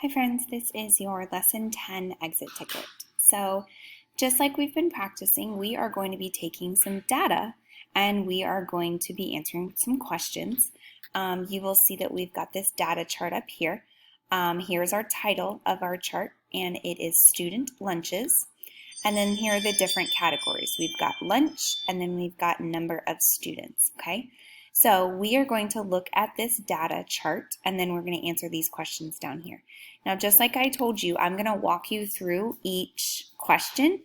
Hi friends, this is your Lesson 10 exit ticket. So just like we've been practicing, we are going to be taking some data and we are going to be answering some questions. You will see that we've got this data chart up here. Here's our title of our chart, and it is Student Lunches. And then here are the different categories. We've got lunch, and then we've got number of students, okay? So we are going to look at this data chart, and then we're going to answer these questions down here. Now, just like I told you, I'm going to walk you through each question,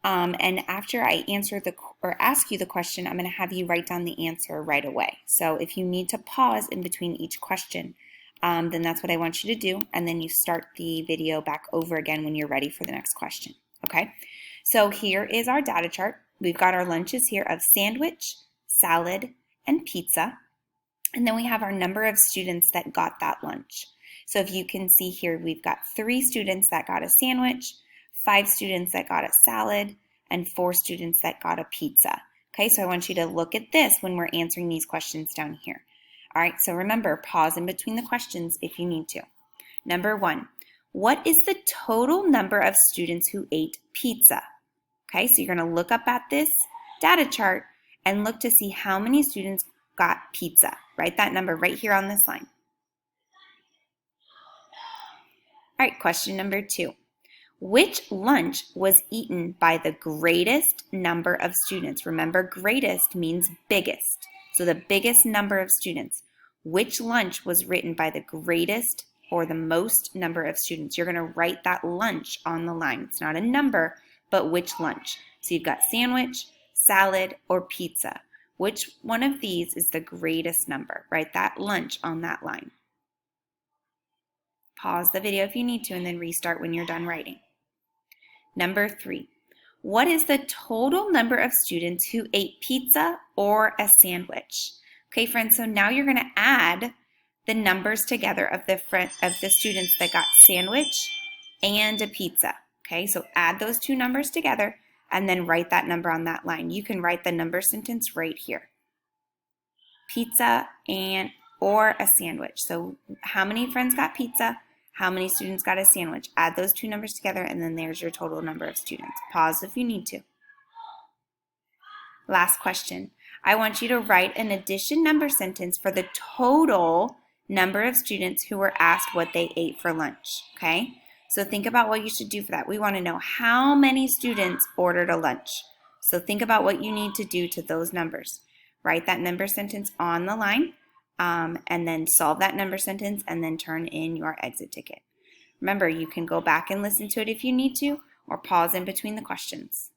and after I answer or ask you the question, I'm going to have you write down the answer right away. So if you need to pause in between each question, then that's what I want you to do, and then you start the video back over again when you're ready for the next question, okay? So here is our data chart. We've got our lunches here of sandwich, salad, and pizza. And then we have our number of students that got that lunch. So if you can see here, we've got 3 students that got a sandwich, 5 students that got a salad, and 4 students that got a pizza. Okay, so I want you to look at this when we're answering these questions down here. All right, so remember, pause in between the questions if you need to. Number 1, what is the total number of students who ate pizza? Okay, so you're going to look up at this data chart and look to see how many students got pizza. Write that number right here on this line. All right, question number 2. Which lunch was eaten by the greatest number of students? Remember, greatest means biggest. So the biggest number of students. Which lunch was written by the greatest or the most number of students? You're going to write that lunch on the line. It's not a number, but which lunch. So you've got sandwich, salad, or pizza. Which one of these is the greatest number? Write that lunch on that line. Pause the video if you need to and then restart when you're done writing. Number 3, what is the total number of students who ate pizza or a sandwich? Okay, friends, so now you're going to add the numbers together of the students that got sandwich and a pizza. Okay, so add those 2 numbers together and then write that number on that line. You can write the number sentence right here. Pizza or a sandwich. So how many friends got pizza? How many students got a sandwich? Add those 2 numbers together and then there's your total number of students. Pause if you need to. Last question. I want you to write an addition number sentence for the total number of students who were asked what they ate for lunch, okay? So think about what you should do for that. We want to know how many students ordered a lunch. So think about what you need to do to those numbers. Write that number sentence on the line, and then solve that number sentence, and then turn in your exit ticket. Remember, you can go back and listen to it if you need to, or pause in between the questions.